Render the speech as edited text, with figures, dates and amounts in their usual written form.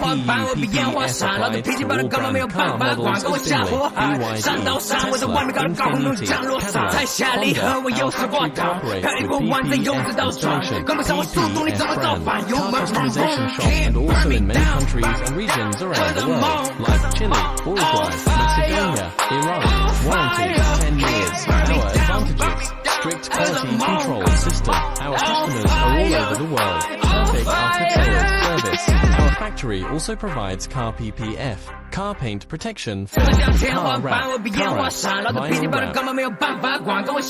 Applied to all brand car models as binli, BYD, Tesla, Infiniti, Cadillac, Honda, our factory cooperates with PPF installation, PPF brand, car customization shop, and also in many countries and regions around the world, like Chile, Uruguay, Macedonia, Iran. Warranty, 10 years. Our advantages, strict quality control system. Our customers are all over the world. Perfect after-sales service. Our factory also provides car PPF, car paint protection, car wrap, vinyl wrap.